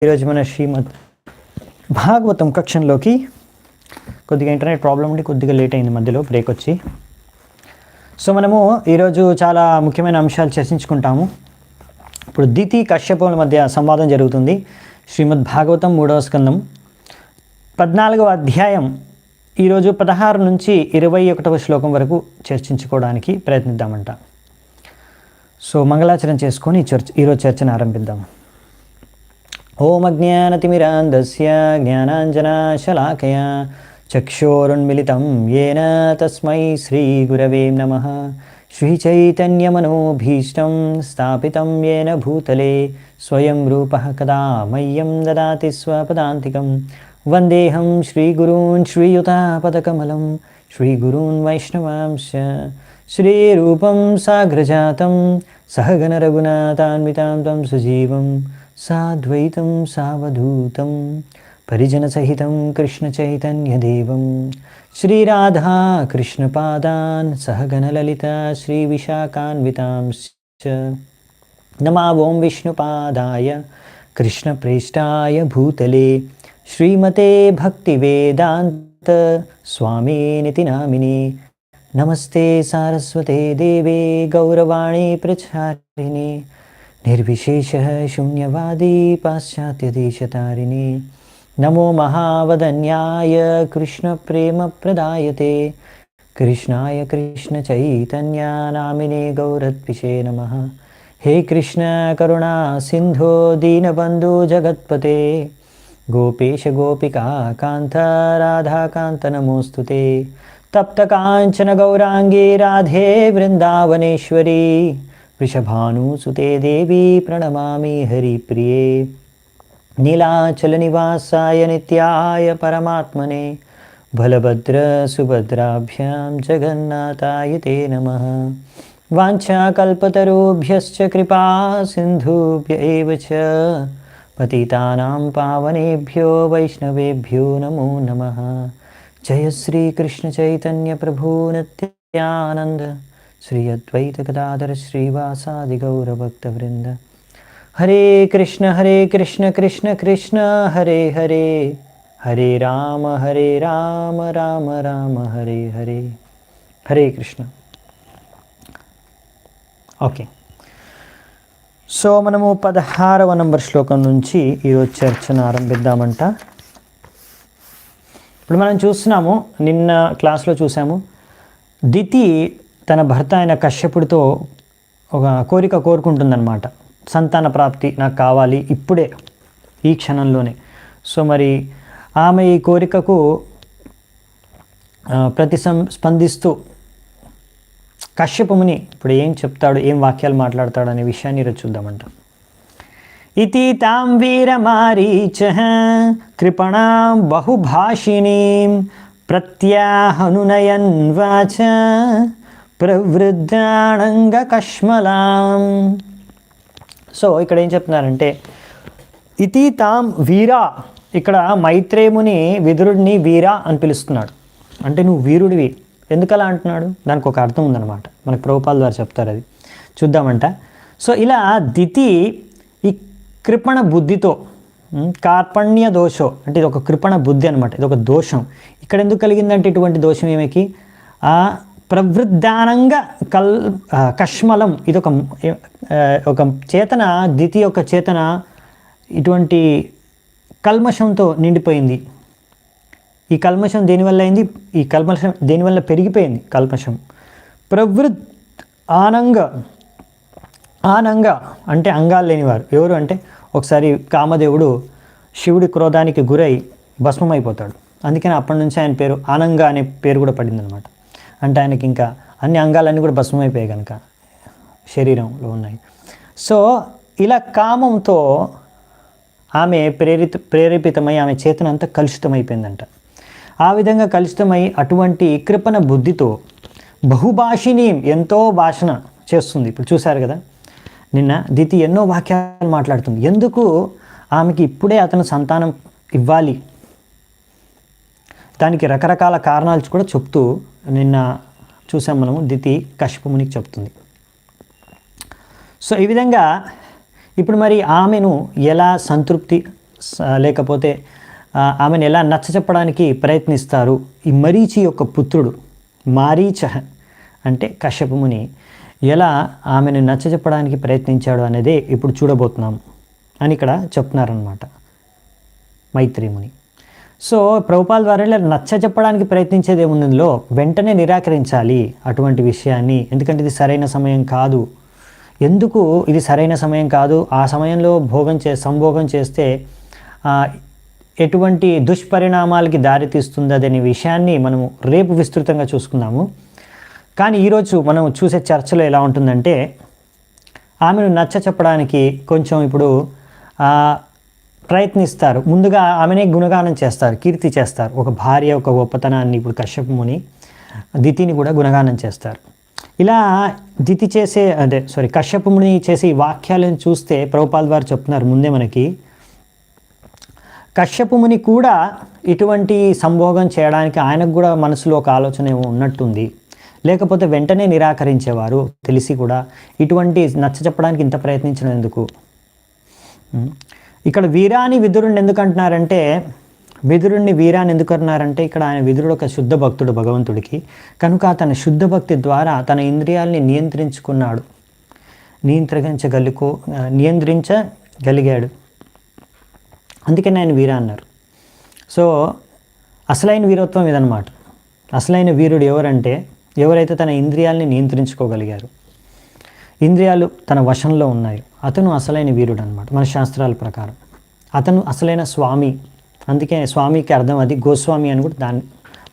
ఈరోజు మన శ్రీమద్ భాగవతం కక్షంలోకి కొద్దిగా ఇంటర్నెట్ ప్రాబ్లం ఉండి కొద్దిగా లేట్ అయింది, మధ్యలో బ్రేక్ వచ్చి. సో మనము ఈరోజు చాలా ముఖ్యమైన అంశాలు చర్చించుకుంటాము. ఇప్పుడు దితి కశ్యపుల మధ్య సంవాదం జరుగుతుంది. శ్రీమద్ భాగవతం 3వ స్కందం 14వ అధ్యాయం ఈరోజు 16 నుంచి 21వ శ్లోకం వరకు చర్చించుకోవడానికి ప్రయత్నిద్దామంట. సో మంగళాచరణ చేసుకొని ఈరోజు చర్చను ఆరంభిద్దాం. ఓం అజ్ఞానతిమిరాంధస్య జ్ఞానాంజనశలాకయా చక్షోరున్మిళితం యేన తస్మై శ్రీగురవే నమః. శ్రీచైతన్యమనోభీష్టం స్థాపితం యేన భూతలే స్వయం రూపః కదా మह्यं దదాతి స్వపదాంతికం. వందేహం శ్రీగురూన్ శ్రీయుతాపదకమలం శ్రీగురూన్ వైష్ణవాంశ శ్రీరూపం సాగ్రజాతం సహగణ రఘునాథాన్వితాం తం సజీవం సాద్వైతం సావధూతం పరిజనసహితం కృష్ణచైతన్యదేవం శ్రీరాధా కృష్ణపాదాన్ సహగణలలిత శ్రీవిశాఖాన్వితాంశ్చ. నమా ఓం విష్ణుపాదాయ కృష్ణప్రేష్టాయ భూతలే శ్రీమతే భక్తివేదాంత స్వామినితి నామినే. నమస్తే సారస్వతే దేవే గౌరవాణి ప్రచారిణే నిర్విశేష శూన్యవాది పాశ్చాత్యదేశతారిణి. నమో మహావదన్యాయ కృష్ణ ప్రేమ ప్రదాయతే కృష్ణాయ కృష్ణ చైతన్య నామినే గౌరత్పిషే నమః. హే కృష్ణ కరుణా సింధో దీనబంధు జగత్పతే గోపేశ గోపికా కాంత రాధాకాంత నమోస్తుతే. తప్త కాంచన గౌరాంగీ రాధే వృందావనేశ్వరీ వృషభానుసుతే దేవీ ప్రణమామి హరిప్రియే. నీలాచల నివాసాయ నిత్యాయ పరమాత్మనే బలభద్ర సుభద్రాభ్యాం జగన్నాథాయ తే నమః. వాంఛాకల్పతరుభ్యశ్చ కృపా సింధుభ్య ఏవ చ పతితానాం పావనేభ్యో వైష్ణవేభ్యో నమో నమః. జయ శ్రీ కృష్ణ చైతన్య ప్రభు నిత్యానంద శ్రీ అద్వైత గదాధర శ్రీవాసాది గౌరభక్తవృంద. హరే కృష్ణ కృష్ణ కృష్ణ హరే హరే హరే రామ రామ రామ హరే హరే. హరే కృష్ణ. ఓకే, సో మనము 16వ నంబర్ శ్లోకం నుంచి ఈరోజు చర్చను ఆరంభిద్దామంట. ఇప్పుడు మనం చూస్తున్నాము, నిన్న క్లాస్లో చూసాము, దితి తన భర్త అయిన కశ్యపుడితో ఒక కోరిక కోరుకుంటుందన్నమాట. సంతాన ప్రాప్తి నాకు కావాలి ఇప్పుడే, ఈ క్షణంలోనే. సో మరి ఆమె ఈ కోరికకు స్పందిస్తూ కశ్యపుని ఇప్పుడు ఏం చెప్తాడు, ఏం వాక్యాలు మాట్లాడతాడు అనే విషయాన్ని ఈరోజు చూద్దామంట. ఇతి తాం వీరమారీచః కృపణాం బహుభాషిణీం ప్రత్యాహనునయన్ వాచ ప్రవృద్ధాణంగ కష్మలాం. సో ఇక్కడ ఏం చెప్తున్నారంటే, ఇతి తాం వీరా, ఇక్కడ మైత్రేయుని విదురుడిని వీరా అని పిలుస్తున్నాడు. అంటే నువ్వు వీరుడివి. ఎందుకలా అంటున్నాడు, దానికి ఒక అర్థం ఉందన్నమాట. మనకు ప్రభుపాల ద్వారా చెప్తారు, అది చూద్దామంట. సో ఇలా దితి ఈ కృపణ బుద్ధితో, కార్పణ్య దోషో అంటే ఇది ఒక కృపణ బుద్ధి అనమాట, ఇది ఒక దోషం. ఇక్కడ ఎందుకు కలిగిందంటే ఇటువంటి దోషం ఏమికి, ఆ ప్రవృద్ధానంగా కష్మలం, ఇది ఒక చేతన, దితి యొక్క చేతన ఇటువంటి కల్మషంతో నిండిపోయింది. ఈ కల్మషం దేనివల్ల అయింది, ఈ కల్మషం దేనివల్ల పెరిగిపోయింది కల్మషం. ఆనంగ అంటే అంగాలు లేనివారు. ఎవరు అంటే ఒకసారి కామదేవుడు శివుడి క్రోధానికి గురై భస్మమైపోతాడు. అందుకని అప్పటి నుంచి ఆయన పేరు ఆనంగ అనే పేరు కూడా పడిందనమాట. అంటే ఆయనకి ఇంకా అన్ని అంగాలన్నీ కూడా భస్మమైపోయాయి కనుక శరీరంలో ఉన్నాయి. సో ఇలా కామంతో ఆమె ప్రేరేపితమై ఆమె చేతన అంతా కలుషితమైపోయిందంట. ఆ విధంగా కలుషితమై అటువంటి కృపణ బుద్ధితో బహుభాషిని, ఎంతో భాషణ చేస్తుంది. ఇప్పుడు చూశారు కదా, నిన్న దితి ఎన్నో వాక్యాలు మాట్లాడుతుంది. ఎందుకు ఆమెకి ఇప్పుడే అతను సంతానం ఇవ్వాలి, దానికి రకరకాల కారణాలు కూడా చెప్తూ నిన్న చూసాం మనము, దితి కశ్యపునికి చెప్తుంది. సో ఈ విధంగా ఇప్పుడు మరి ఆమెను ఎలా సంతృప్తి లేకపోతే ఆమెను ఎలా నచ్చచెప్పడానికి ప్రయత్నిస్తారు. ఈ మరీచి యొక్క పుత్రుడు మారీచ అంటే కశ్యప ముని ఎలా ఆమెను నచ్చచెప్పడానికి ప్రయత్నించాడు అనేది ఇప్పుడు చూడబోతున్నాము అని ఇక్కడ చెప్తున్నారనమాట మైత్రేముని. సో ప్రభుపాల్ ద్వారా ఇలా నచ్చచెప్పడానికి ప్రయత్నించేది ఏముందో వెంటనే నిరాకరించాలి అటువంటి విషయాన్ని. ఎందుకంటే ఇది సరైన సమయం కాదు. ఎందుకు ఇది సరైన సమయం కాదు, ఆ సమయంలో సంభోగం చేస్తే ఎటువంటి దుష్పరిణామాలకి దారితీస్తుంది అనే విషయాన్ని మనము రేపు విస్తృతంగా చూసుకుందాము. కానీ ఈరోజు మనం చూసే చర్చలో ఎలా ఉంటుందంటే ఆమెను నచ్చచెప్పడానికి కొంచెం ఇప్పుడు ప్రయత్నిస్తారు. ముందుగా ఆమెనే గుణగానం చేస్తారు, కీర్తి చేస్తారు. ఒక భార్య ఒక గొప్పతనాన్ని ఇప్పుడు కశ్యప ముని దితిని కూడా గుణగానం చేస్తారు. ఇలా దితి చేసే కశ్యప ముని చేసే ఈ వాక్యాలను చూస్తే ప్రభుపాల్ వారు చెప్తున్నారు ముందే మనకి కశ్యప ముని కూడా ఇటువంటి సంభోగం చేయడానికి ఆయనకు కూడా మనసులో ఒక ఆలోచన ఏమో ఉన్నట్టుంది. లేకపోతే వెంటనే నిరాకరించేవారు తెలిసి కూడా ఇటువంటి నచ్చచెప్పడానికి ఇంత ప్రయత్నించడం ఎందుకు. ఇక్కడ వీరాని విదురుణ్ణి ఎందుకు అంటున్నారంటే విదురుణ్ణి వీరాని ఎందుకు అన్నారంటే ఇక్కడ ఆయన విదురుడు ఒక శుద్ధ భక్తుడు భగవంతుడికి. కనుక తన శుద్ధ భక్తి ద్వారా తన ఇంద్రియాల్ని నియంత్రించగలిగాడు. అందుకని ఆయన వీర అన్నారు. సో అసలైన వీరత్వం ఇదనమాట. అసలైన వీరుడు ఎవరంటే ఎవరైతే తన ఇంద్రియాల్ని నియంత్రించుకోగలిగారు, ఇంద్రియాలు తన వశంలో ఉన్నాయి, అతను అసలైన వీరుడు అనమాట మన శాస్త్రాల ప్రకారం. అతను అసలైన స్వామి. అందుకే స్వామికి అర్థం అది గోస్వామి అని కూడా దాన్ని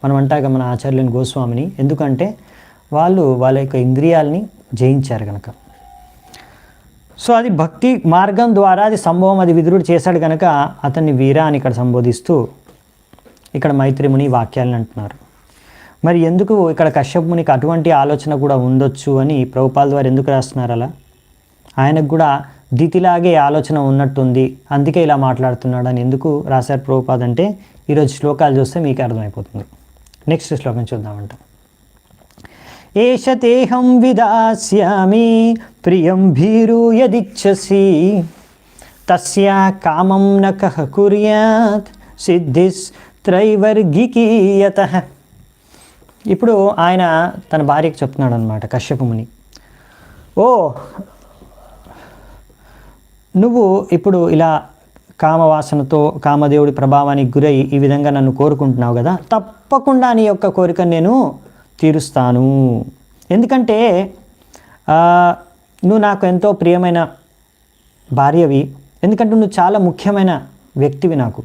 మనం అంటాక మన ఆచార్యులని గోస్వామిని. ఎందుకంటే వాళ్ళ యొక్క ఇంద్రియాలని జయించారు కనుక. సో అది భక్తి మార్గం ద్వారా అది సంభవం, అది విదురుడు చేశాడు కనుక అతన్ని వీర అని ఇక్కడ సంబోధిస్తూ ఇక్కడ మైత్రేముని వాక్యాలను అంటున్నారు. మరి ఎందుకు ఇక్కడ కశ్యప మునికి అటువంటి ఆలోచన కూడా ఉండొచ్చు అని ప్రభుపాల్ వారు ఎందుకు రాస్తున్నారు అలా? ఆయనకు కూడా దితిలాగే ఆలోచన ఉన్నట్టుంది, అందుకే ఇలా మాట్లాడుతున్నాడు అని ఎందుకు రాశారు ప్రభుపాద్ అంటే ఈరోజు శ్లోకాలు చూస్తే మీకు అర్థమైపోతుంది. నెక్స్ట్ శ్లోకం చూద్దామంట. ఏషతేహం విదాస్యామి ప్రియం భీరు యదిచ్ఛసి తస్యా కామం న కః కుర్యాత్ సిద్ధిస్త్రైవర్గికీయతః. ఇప్పుడు ఆయన తన భార్యకు చెప్తున్నాడు అనమాట కశ్యప ముని, నువ్వు ఇప్పుడు ఇలా కామవాసనతో కామదేవుడి ప్రభావానికి గురై ఈ విధంగా నన్ను కోరుకుంటున్నావు కదా, తప్పకుండా నీ యొక్క కోరికను నేను తీరుస్తాను. ఎందుకంటే నువ్వు నాకు ఎంతో ప్రియమైన భార్యవి, ఎందుకంటే నువ్వు చాలా ముఖ్యమైన వ్యక్తివి నాకు.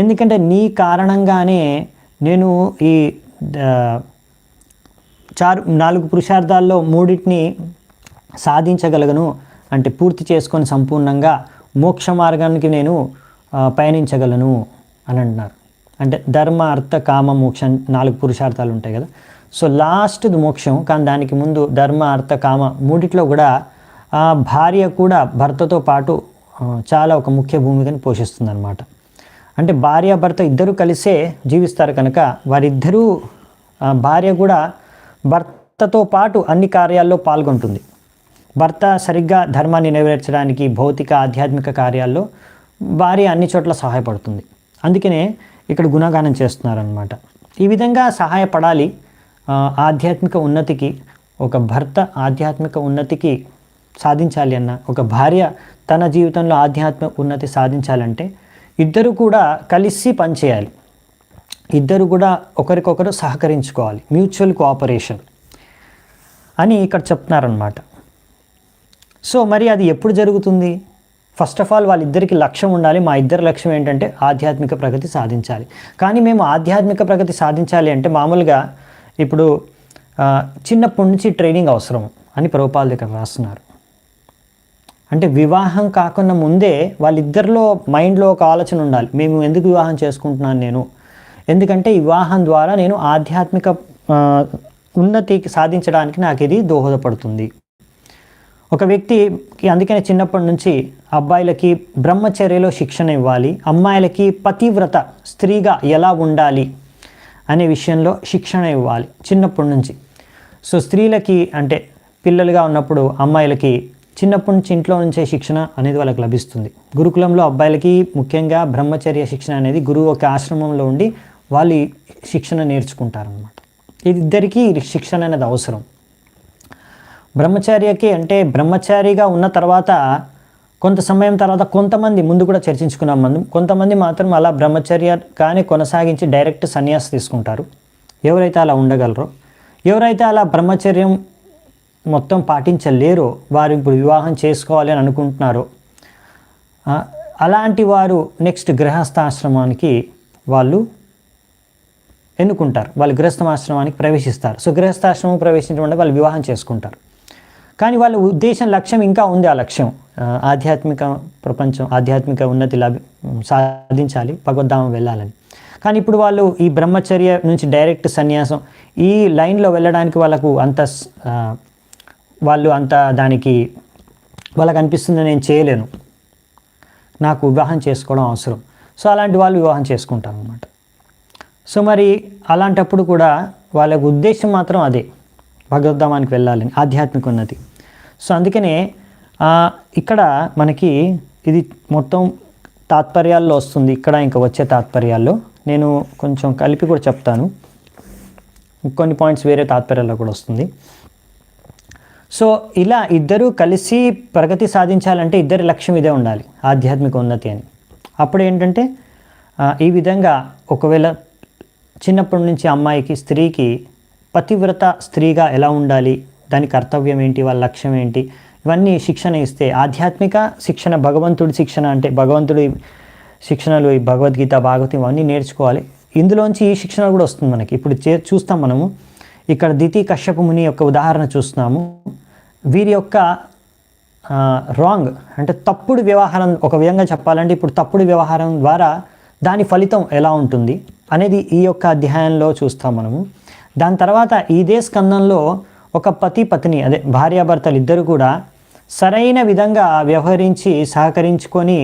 ఎందుకంటే నీ కారణంగానే నేను ఈ 4 పురుషార్థాల్లో 3 సాధించగలను, అంటే పూర్తి చేసుకొని సంపూర్ణంగా మోక్ష మార్గానికి నేను పయనించగలను అని అంటున్నారు. అంటే ధర్మ అర్థ కామ మోక్షం 4 పురుషార్థాలు ఉంటాయి కదా. సో లాస్ట్ది మోక్షం, కానీ దానికి ముందు ధర్మ అర్థ కామ 3 కూడా భార్య కూడా భర్తతో పాటు చాలా ఒక ముఖ్య భూమికని పోషిస్తుంది అనమాట. అంటే భార్య భర్త ఇద్దరు కలిసే జీవిస్తారు కనుక వారిద్దరూ భార్య కూడా భర్తతో పాటు అన్ని కార్యాల్లో పాల్గొంటుంది. భర్త సరిగ్గా ధర్మాన్ని నెరవేర్చడానికి భౌతిక ఆధ్యాత్మిక కార్యాల్లో భార్య అన్ని చోట్ల సహాయపడుతుంది. అందుకనే ఇక్కడ గుణగానం చేస్తున్నారనమాట. ఈ విధంగా సహాయపడాలి ఆధ్యాత్మిక ఉన్నతికి. ఒక భర్త ఆధ్యాత్మిక ఉన్నతికి సాధించాలి అన్న, ఒక భార్య తన జీవితంలో ఆధ్యాత్మిక ఉన్నతి సాధించాలంటే ఇద్దరు కూడా కలిసి పనిచేయాలి, ఇద్దరు కూడా ఒకరికొకరు సహకరించుకోవాలి, మ్యూచువల్ కోఆపరేషన్ అని ఇక్కడ చెప్తున్నారనమాట. సో మరి అది ఎప్పుడు జరుగుతుంది? ఫస్ట్ ఆఫ్ ఆల్ వాళ్ళిద్దరికి లక్ష్యం ఉండాలి. మా ఇద్దరి లక్ష్యం ఏంటంటే ఆధ్యాత్మిక ప్రగతి సాధించాలి. కానీ మేము ఆధ్యాత్మిక ప్రగతి సాధించాలి అంటే మామూలుగా ఇప్పుడు చిన్నప్పటి నుంచి ట్రైనింగ్ అవసరం అని ప్రభుపాల్ దగ్గర రాస్తున్నారు. అంటే వివాహం కాకుండా ముందే వాళ్ళిద్దరిలో మైండ్లో ఒక ఆలోచన ఉండాలి, మేము ఎందుకు వివాహం చేసుకుంటున్నాను నేను, ఎందుకంటే వివాహం ద్వారా నేను ఆధ్యాత్మిక ఉన్నతికి సాధించడానికి నాకు ఇది దోహదపడుతుంది. ఒక వ్యక్తికి అందుకనే చిన్నప్పటి నుంచి అబ్బాయిలకి బ్రహ్మచర్యలో శిక్షణ ఇవ్వాలి, అమ్మాయిలకి పతివ్రత స్త్రీగా ఎలా ఉండాలి అనే విషయంలో శిక్షణ ఇవ్వాలి చిన్నప్పటి నుంచి. సో స్త్రీలకి అంటే పిల్లలుగా ఉన్నప్పుడు అమ్మాయిలకి చిన్నప్పటి నుంచి ఇంట్లో నుంచే శిక్షణ అనేది వాళ్ళకి లభిస్తుంది. గురుకులంలో అబ్బాయిలకి ముఖ్యంగా బ్రహ్మచర్య శిక్షణ అనేది గురువు ఒక ఆశ్రమంలో ఉండి వాళ్ళు శిక్షణ నేర్చుకుంటారనమాట. ఇది ఇద్దరికీ శిక్షణ అనేది అవసరం. బ్రహ్మచార్యకి అంటే బ్రహ్మచారిగా ఉన్న తర్వాత కొంత సమయం తర్వాత కొంతమంది ముందు కూడా చర్చించుకున్నాం మనం, కొంతమంది మాత్రం అలా బ్రహ్మచర్య కానీ కొనసాగించి డైరెక్ట్ సన్యాసం తీసుకుంటారు. ఎవరైతే అలా ఉండగలరో, ఎవరైతే అలా బ్రహ్మచర్యం మొత్తం పాటించలేరో, వారు ఇప్పుడు వివాహం చేసుకోవాలి అని అనుకుంటున్నారో అలాంటి వారు నెక్స్ట్ గృహస్థాశ్రమానికి వాళ్ళు ఎన్నుకుంటారు, వాళ్ళు గృహస్థాశ్రమానికి ప్రవేశిస్తారు. సో గృహస్థాశ్రమం ప్రవేశించడం అంటే వాళ్ళు వివాహం చేసుకుంటారు. కానీ వాళ్ళ ఉద్దేశం లక్ష్యం ఇంకా ఉంది. ఆ లక్ష్యం ఆధ్యాత్మిక ప్రపంచం, ఆధ్యాత్మిక ఉన్నతి సాధించాలి, భగవద్ధామం వెళ్ళాలని. కానీ ఇప్పుడు వాళ్ళు ఈ బ్రహ్మచర్య నుంచి డైరెక్ట్ సన్యాసం ఈ లైన్లో వెళ్ళడానికి వాళ్ళు అంత దానికి వాళ్ళకి అనిపిస్తుంది నేను చేయలేను, నాకు వివాహం చేసుకోవడం అవసరం. సో అలాంటి వాళ్ళు వివాహం చేసుకుంటారు అన్నమాట. సో మరి అలాంటప్పుడు కూడా వాళ్ళ ఉద్దేశం మాత్రం అదే, భగవద్ధామానికి వెళ్ళాలని, ఆధ్యాత్మిక ఉన్నతి. సో అందుకనే ఇక్కడ మనకి ఇది మొత్తం తాత్పర్యాల్లో వస్తుంది. ఇక్కడ ఇంకా వచ్చే తాత్పర్యాల్లో నేను కొంచెం కలిపి కూడా చెప్తాను, కొన్ని పాయింట్స్ వేరే తాత్పర్యాల్లో కూడా వస్తుంది. సో ఇలా ఇద్దరూ కలిసి ప్రగతి సాధించాలంటే ఇద్దరి లక్ష్యం ఇదే ఉండాలి, ఆధ్యాత్మిక ఉన్నతి అని. అప్పుడు ఏంటంటే ఈ విధంగా ఒకవేళ చిన్నప్పటి నుంచి అమ్మాయికి, స్త్రీకి పతివ్రత స్త్రీగా ఎలా ఉండాలి, దాని కర్తవ్యం ఏంటి, వాళ్ళ లక్ష్యం ఏంటి, ఇవన్నీ శిక్షణ ఇస్తే, ఆధ్యాత్మిక శిక్షణ, భగవంతుడి శిక్షణ అంటే భగవంతుడి శిక్షణలు, ఈ భగవద్గీత, భాగవతం ఇవన్నీ నేర్చుకోవాలి. ఇందులోంచి ఈ శిక్షణ కూడా వస్తుంది మనకి. ఇప్పుడు చూస్తాం మనము ఇక్కడ దితి కశ్యప ముని యొక్క ఉదాహరణ చూస్తున్నాము. వీరి యొక్క రాంగ్ అంటే తప్పుడు వ్యవహారం, ఒక విధంగా చెప్పాలంటే ఇప్పుడు తప్పుడు వ్యవహారం ద్వారా దాని ఫలితం ఎలా ఉంటుంది అనేది ఈ యొక్క అధ్యాయంలో చూస్తాం మనము. దాని తర్వాత ఇదే స్కందంలో ఒక పతి పత్ని, అదే భార్యాభర్తలు ఇద్దరు కూడా సరైన విధంగా వ్యవహరించి సహకరించుకొని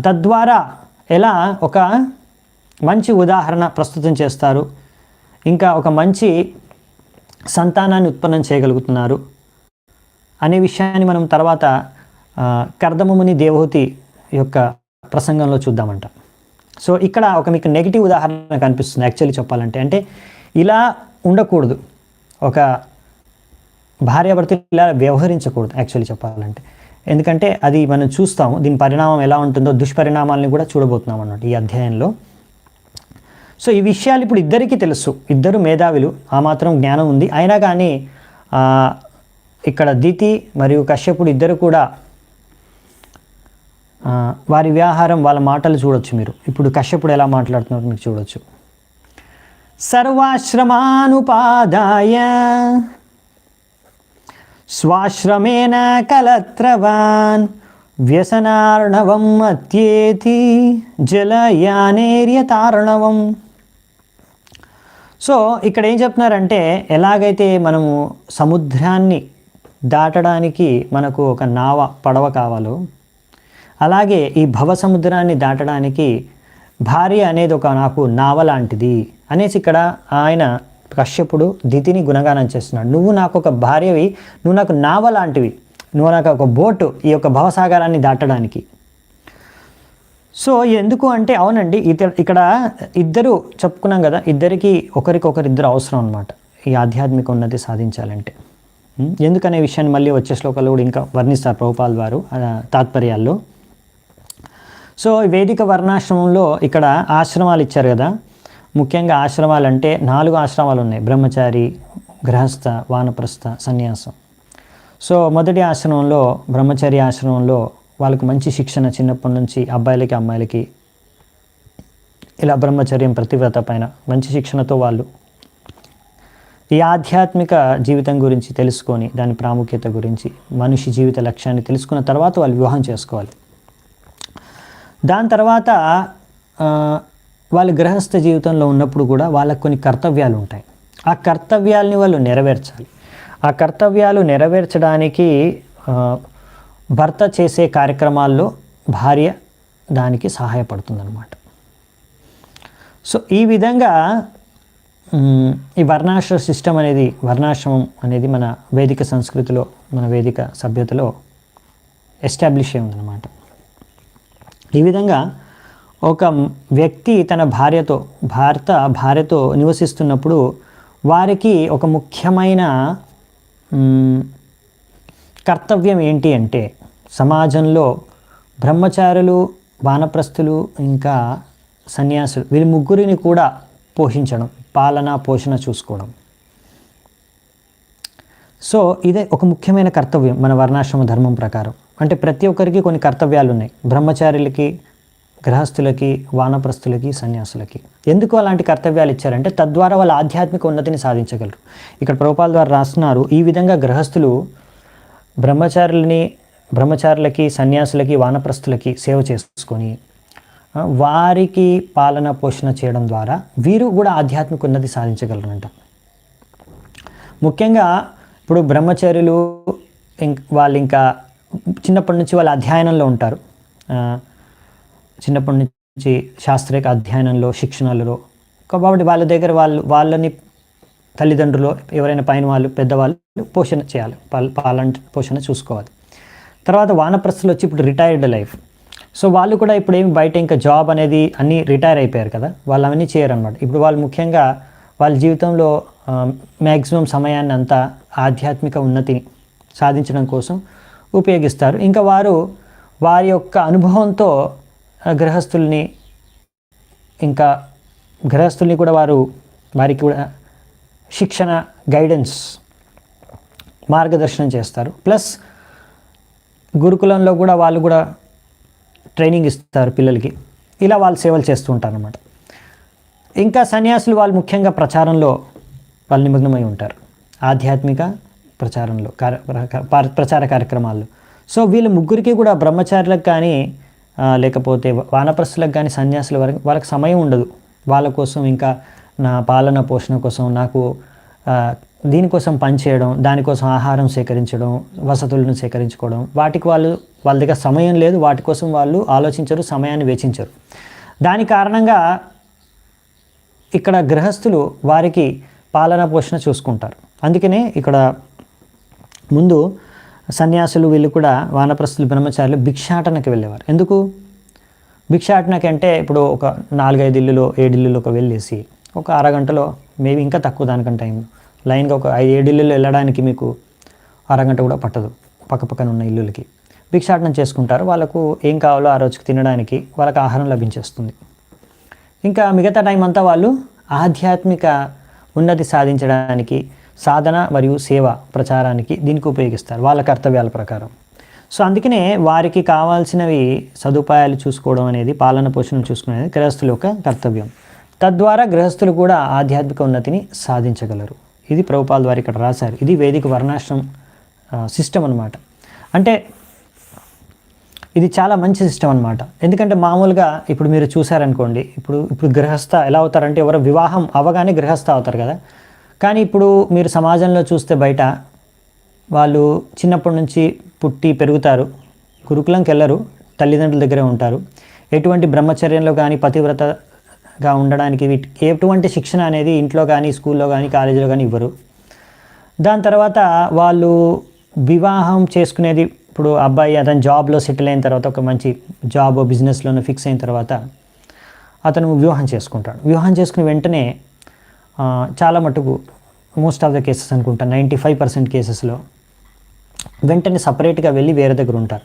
తద్వారా ఎలా ఒక మంచి ఉదాహరణ ప్రస్తుతం చేస్తారు, ఇంకా ఒక మంచి సంతానాన్ని ఉత్పన్నం చేయగలుగుతున్నారు అనే విషయాన్ని మనం తర్వాత కర్దమముని దేవహూతి యొక్క ప్రసంగంలో చూద్దామంట. సో ఇక్కడ ఒక మీకు నెగిటివ్ ఉదాహరణ కనిపిస్తుంది యాక్చువల్లీ చెప్పాలంటే. అంటే ఇలా ఉండకూడదు, ఒక భార్యాభర్తలు ఇలా వ్యవహరించకూడదు యాక్చువల్లీ చెప్పాలంటే. ఎందుకంటే అది మనం చూస్తాము, దీని పరిణామం ఎలా ఉంటుందో, దుష్పరిణామాలని కూడా చూడబోతున్నాం అన్నమాట ఈ అధ్యాయంలో. సో ఈ విషయాలు ఇప్పుడు ఇద్దరికీ తెలుసు, ఇద్దరు మేధావులు, ఆ మాత్రం జ్ఞానం ఉంది. అయినా కానీ ఇక్కడ దితి మరియు కశ్యపుడు ఇద్దరు కూడా వారి వ్యవహారం, వాళ్ళ మాటలు చూడొచ్చు మీరు. ఇప్పుడు కశ్యపుడు ఎలా మాట్లాడుతున్నారు మీరు చూడొచ్చు. సర్వాశ్రమానుపాదాయ స్వాశ్రమేణ కలత్రవాన్ వ్యసనార్ణవం మత్యేతి జలయానేర్యతార్ణవం. సో ఇక్కడ ఏం చెప్తున్నారంటే, ఎలాగైతే మనము సముద్రాన్ని దాటడానికి మనకు ఒక పడవ కావాలో, అలాగే ఈ భవ సముద్రాన్ని దాటడానికి భార్య అనేది ఒక నాకు నావ లాంటిది అనేసి ఇక్కడ ఆయన కశ్యపుడు దితిని గుణగానం చేస్తున్నాడు. నువ్వు నాకు ఒక భార్యవి, నువ్వు నాకు నావ లాంటివి, నువ్వు నాకు ఒక బోటు ఈ యొక్క భవసాగరాన్ని దాటడానికి. సో ఎందుకు అంటే అవునండి, ఇక్కడ ఇద్దరు చెప్పుకున్నాం కదా, ఇద్దరికి ఒకరికొకరిద్దరు అవసరం అనమాట ఈ ఆధ్యాత్మిక ఉన్నతి సాధించాలంటే. ఎందుకనే విషయాన్ని మళ్ళీ వచ్చే శ్లోకాలు కూడా ఇంకా వర్ణిస్తారు ప్రభుపాల్ వారు తాత్పర్యాల్లో. సో వేదిక వర్ణాశ్రమంలో ఇక్కడ ఆశ్రమాలు ఇచ్చారు కదా, ముఖ్యంగా ఆశ్రమాలు అంటే 4 ఆశ్రమాలు ఉన్నాయి: బ్రహ్మచారి, గృహస్థ, వానప్రస్థ, సన్యాసం. సో మొదటి ఆశ్రమంలో, బ్రహ్మచర్య ఆశ్రమంలో వాళ్ళకు మంచి శిక్షణ చిన్నప్పటి నుంచి అబ్బాయిలకి అమ్మాయిలకి ఇలా బ్రహ్మచర్యం, ప్రతివ్రత పైన మంచి శిక్షణతో వాళ్ళు ఈ ఆధ్యాత్మిక జీవితం గురించి తెలుసుకొని, దాని ప్రాముఖ్యత గురించి, మనిషి జీవిత లక్ష్యాన్ని తెలుసుకున్న తర్వాత వాళ్ళు వివాహం చేసుకోవాలి. దాని తర్వాత వాళ్ళు గృహస్థ జీవితంలో ఉన్నప్పుడు కూడా వాళ్ళకు కొన్ని కర్తవ్యాలు ఉంటాయి. ఆ కర్తవ్యాలని వాళ్ళు నెరవేర్చాలి. ఆ కర్తవ్యాలు నెరవేర్చడానికి భర్త చేసే కార్యక్రమాల్లో భార్య దానికి సహాయపడుతుందన్నమాట. సో ఈ విధంగా ఈ వర్ణాశ్రమ సిస్టమ్ అనేది, వర్ణాశ్రమం అనేది మన వేదిక సంస్కృతిలో మన వేదిక సభ్యతలో ఎస్టాబ్లిష్ అయి ఉందన్నమాట. ఈ విధంగా ఒక వ్యక్తి తన భార్యతో నివసిస్తున్నప్పుడు వారికి ఒక ముఖ్యమైన కర్తవ్యం ఏంటి అంటే సమాజంలో బ్రహ్మచారులు, వానప్రస్థులు ఇంకా సన్యాసులు వీరి ముగ్గురిని కూడా పోషించడం, పోషణ చూసుకోవడం. సో ఇదే ఒక ముఖ్యమైన కర్తవ్యం మన వర్ణాశ్రమ ధర్మం ప్రకారం. అంటే ప్రతి ఒక్కరికి కొన్ని కర్తవ్యాలు ఉన్నాయి, బ్రహ్మచారులకి, గృహస్థులకి, వానప్రస్థులకి, సన్యాసులకి. ఎందుకు అలాంటి కర్తవ్యాలు ఇచ్చారంటే తద్వారా వాళ్ళ ఆధ్యాత్మిక ఉన్నతిని సాధించగలరు. ఇక్కడ ప్రభుపాదుల ద్వారా రాస్తున్నారు, ఈ విధంగా గృహస్థులు బ్రహ్మచారులకి, సన్యాసులకి, వానప్రస్థులకి సేవ చేసుకొని వారికి పాలన పోషణ చేయడం ద్వారా వీరు కూడా ఆధ్యాత్మిక ఉన్నతి సాధించగలరంట. ముఖ్యంగా ఇప్పుడు బ్రహ్మచారులు వాళ్ళు ఇంకా చిన్నప్పటి నుంచి వాళ్ళ అధ్యయనంలో ఉంటారు, చిన్నప్పటి నుంచి శాస్త్రీయ అధ్యయనంలో, శిక్షణలలో. కాబట్టి వాళ్ళ దగ్గర వాళ్ళని తల్లిదండ్రులు ఎవరైనా పైన వాళ్ళు పెద్దవాళ్ళు పోషణ చేయాలి, పాలన పోషణ చూసుకోవాలి. తర్వాత వానప్రస్థులు వచ్చి ఇప్పుడు రిటైర్డ్ లైఫ్. సో వాళ్ళు కూడా ఇప్పుడు ఏమి బయట ఇంకా జాబ్ అనేది అన్నీ రిటైర్ అయిపోయారు కదా, వాళ్ళు అవన్నీ చేయరు అనమాట. ఇప్పుడు వాళ్ళు ముఖ్యంగా వాళ్ళ జీవితంలో మ్యాక్సిమం సమయాన్ని అంతా ఆధ్యాత్మిక ఉన్నతిని సాధించడం కోసం ఉపయోగిస్తారు. ఇంకా వారి యొక్క అనుభవంతో గృహస్థుల్ని కూడా వారికి కూడా శిక్షణ, గైడెన్స్, మార్గదర్శనం చేస్తారు. ప్లస్ గురుకులంలో కూడా వాళ్ళు కూడా ట్రైనింగ్ ఇస్తారు పిల్లలకి. ఇలా వాళ్ళు సేవలు చేస్తూ ఉంటారు అన్నమాట. ఇంకా సన్యాసులు వాళ్ళు ముఖ్యంగా ప్రచారంలో వాళ్ళు నిమగ్నమై ఉంటారు, ఆధ్యాత్మిక ప్రచారంలో, ప్రచార కార్యక్రమాల్లో. సో వీళ్ళు ముగ్గురికి కూడా బ్రహ్మచారులకు కానీ లేకపోతే వానప్రస్థులకు కానీ సన్యాసుల వాళ్ళకి సమయం ఉండదు వాళ్ళ కోసం, ఇంకా నా పాలన పోషణ కోసం, నాకు దీనికోసం పనిచేయడం, దానికోసం ఆహారం సేకరించడం, వసతులను సేకరించుకోవడం, వాటికి వాళ్ళ దగ్గర సమయం లేదు, వాటి కోసం వాళ్ళు ఆలోచించరు, సమయాన్ని వెచ్చించరు. దాని కారణంగా ఇక్కడ గృహస్థులు వారికి పాలన పోషణ చూసుకుంటారు. అందుకనే ఇక్కడ ముందు సన్యాసులు వీళ్ళు కూడా వానప్రస్థులు, బ్రహ్మచారులు భిక్షాటనకి వెళ్ళేవారు. ఎందుకు భిక్షాటనకి అంటే ఇప్పుడు ఒక 4-5 ఇల్లులో 7 ఇల్లులోకి వెళ్ళేసి ఒక అరగంటలో, మేబీ ఇంకా తక్కువ దానికంటే టైం, లైన్గా ఒక 5-7 ఇల్లులు వెళ్ళడానికి మీకు అరగంట కూడా పట్టదు పక్కపక్కన ఉన్న ఇల్లులకి. భిక్షాటనం చేసుకుంటారు, వాళ్ళకు ఏం కావాలో ఆ రోజుకి తినడానికి వాళ్ళకి ఆహారం లభించేస్తుంది. ఇంకా మిగతా టైం అంతా వాళ్ళు ఆధ్యాత్మిక ఉన్నతి సాధించడానికి, సాధన మరియు సేవ ప్రచారానికి దీనికి ఉపయోగిస్తారు వాళ్ళ కర్తవ్యాల ప్రకారం. సో అందుకనే వారికి కావాల్సినవి సదుపాయాలు చూసుకోవడం అనేది, పాలన పోషణ చూసుకునేది గృహస్థుల యొక్క కర్తవ్యం. తద్వారా గృహస్థులు కూడా ఆధ్యాత్మిక ఉన్నతిని సాధించగలరు. ఇది ప్రభుపాదుల వారు ఇక్కడ రాశారు. ఇది వేదిక వర్ణాశ్రమం సిస్టమ్ అనమాట. అంటే ఇది చాలా మంచి సిస్టమ్ అనమాట. ఎందుకంటే మామూలుగా ఇప్పుడు మీరు చూసారనుకోండి, ఇప్పుడు గృహస్థ ఎలా అవుతారంటే ఎవరో వివాహం అవగానే గృహస్థ అవుతారు కదా. కానీ ఇప్పుడు మీరు సమాజంలో చూస్తే బయట వాళ్ళు చిన్నప్పటి నుంచి పుట్టి పెరుగుతారు, గురుకులంకి వెళ్ళరు, తల్లిదండ్రుల దగ్గరే ఉంటారు. ఎటువంటి బ్రహ్మచర్యంలో కానీ పతివ్రతగా ఉండడానికి ఎటువంటి శిక్షణ అనేది ఇంట్లో కానీ, స్కూల్లో కానీ, కాలేజీలో కానీ ఇవ్వరు. దాని తర్వాత వాళ్ళు వివాహం చేసుకునేది, ఇప్పుడు అబ్బాయి అతను జాబ్లో సెటిల్ అయిన తర్వాత, ఒక మంచి జాబ్ బిజినెస్లోనే ఫిక్స్ అయిన తర్వాత అతను వివాహం చేసుకుంటాడు. వివాహం చేసుకుని వెంటనే చాలా మటుకు మోస్ట్ ఆఫ్ ద కేసెస్ అనుకుంటా 95% కేసెస్లో వెంటనే సపరేట్గా వెళ్ళి వేరే దగ్గర ఉంటారు.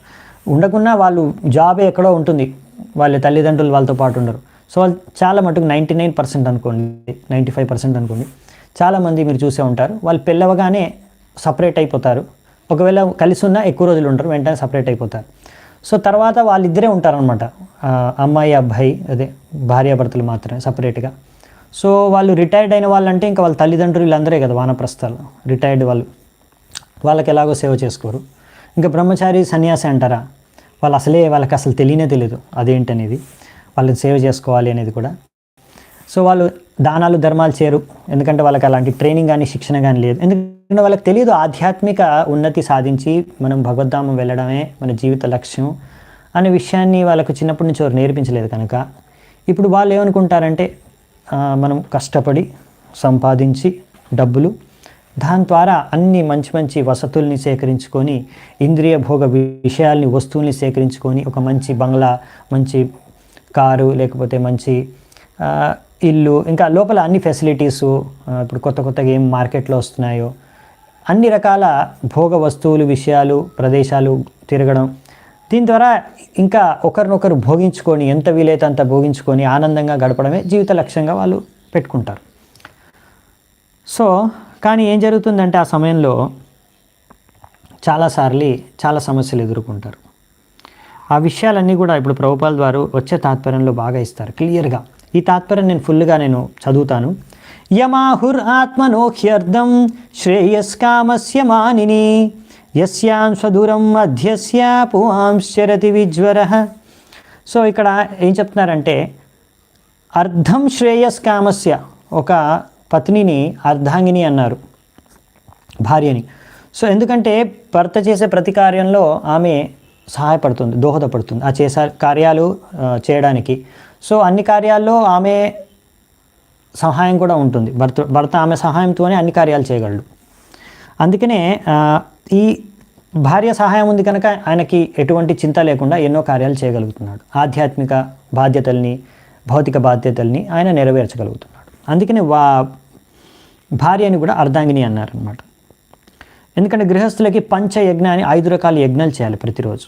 ఉండకున్నా వాళ్ళు జాబే ఎక్కడో ఉంటుంది, వాళ్ళ తల్లిదండ్రులు వాళ్ళతో పాటు ఉండరు. సో వాళ్ళు చాలా మటుకు 99% అనుకోండి, 95% అనుకోండి, చాలామంది మీరు చూసే ఉంటారు, వాళ్ళు పెళ్ళవగానే సపరేట్ అయిపోతారు. ఒకవేళ కలిసి ఉన్నా ఎక్కువ రోజులు ఉంటారు, వెంటనే సపరేట్ అయిపోతారు. సో తర్వాత వాళ్ళిద్దరే ఉంటారనమాట, అమ్మాయి అబ్బాయి, అదే భార్యాభర్తలు మాత్రమే సపరేట్గా. సో వాళ్ళు రిటైర్డ్ అయిన వాళ్ళంటే ఇంకా వాళ్ళ తల్లిదండ్రులు వీళ్ళందరే కదా వానప్రస్థాలు, రిటైర్డ్ వాళ్ళకి ఎలాగో సేవ చేసుకోరు. ఇంకా బ్రహ్మచారి సన్యాసి అంటారా, వాళ్ళకి అసలు తెలియదు అదేంటనేది, వాళ్ళని సేవ చేసుకోవాలి అనేది కూడా. సో వాళ్ళు దానాలు ధర్మాలు చేయరు, ఎందుకంటే వాళ్ళకి అలాంటి ట్రైనింగ్ కానీ శిక్షణ కానీ లేదు. ఎందుకంటే వాళ్ళకి తెలియదు ఆధ్యాత్మిక ఉన్నతి సాధించి మనం భగవద్ధామం వెళ్ళడమే మన జీవిత లక్ష్యం అనే విషయాన్ని వాళ్ళకు చిన్నప్పటి నుంచి ఎవరు నేర్పించలేదు కనుక ఇప్పుడు వాళ్ళు ఏమనుకుంటారంటే మనం కష్టపడి సంపాదించి డబ్బులు దాని ద్వారా అన్ని మంచి మంచి వసతుల్ని సేకరించుకొని, ఇంద్రియ భోగ విషయాల్ని, వస్తువుల్ని సేకరించుకొని, ఒక మంచి బంగ్లా, మంచి కారు, లేకపోతే మంచి ఇల్లు, ఇంకా లోపల అన్ని ఫెసిలిటీసు, ఇప్పుడు కొత్త కొత్తగా ఏం మార్కెట్లో వస్తున్నాయో అన్ని రకాల భోగ వస్తువులు, విషయాలు, ప్రదేశాలు తిరగడం, దీని ద్వారా ఇంకా ఒకరినొకరు భోగించుకొని, ఎంత వీలైతే అంత భోగించుకొని ఆనందంగా గడపడమే జీవిత లక్ష్యంగా వాళ్ళు పెట్టుకుంటారు. సో కానీ ఏం జరుగుతుందంటే ఆ సమయంలో చాలాసార్లు చాలా సమస్యలు ఎదుర్కొంటారు. ఆ విషయాలన్నీ కూడా ఇప్పుడు ప్రభుపాల ద్వారా వచ్చే తాత్పర్యంలో బాగా ఇస్తారు క్లియర్గా. ఈ తాత్పర్యం నేను ఫుల్గా చదువుతాను. యమాహుర్ ఆత్మనోహ్యర్థం శ్రేయస్కామస్య మానిని యస్యాం స్వదూరం మధ్యస్య పువాంశ్చరతి విజ్వరః. సో ఇక్కడ ఏం చెప్తున్నారంటే అర్ధం శ్రేయస్కామస్య, ఒక పత్నిని అర్ధాంగిని అన్నారు, భార్యని. సో ఎందుకంటే భర్త చేసే ప్రతి కార్యంలో ఆమె సహాయపడుతుంది, దోహదపడుతుంది ఆ చేసే కార్యాలు చేయడానికి. సో అన్ని కార్యాల్లో ఆమె సహాయం కూడా ఉంటుంది. భర్త ఆమె సహాయంతోనే అన్ని కార్యాలు చేయగలడు. అందుకనే ఈ భార్య సహాయం ఉంది కనుక ఆయనకి ఎటువంటి చింత లేకుండా ఎన్నో కార్యాలు చేయగలుగుతున్నాడు. ఆధ్యాత్మిక బాధ్యతల్ని, భౌతిక బాధ్యతల్ని ఆయన నెరవేర్చగలుగుతున్నాడు. అందుకనే భార్యని కూడా అర్ధాంగిని అన్నారనమాట. ఎందుకంటే గృహస్థులకి పంచయజ్ఞాన్ని 5 రకాల యజ్ఞాలు చేయాలి ప్రతిరోజు.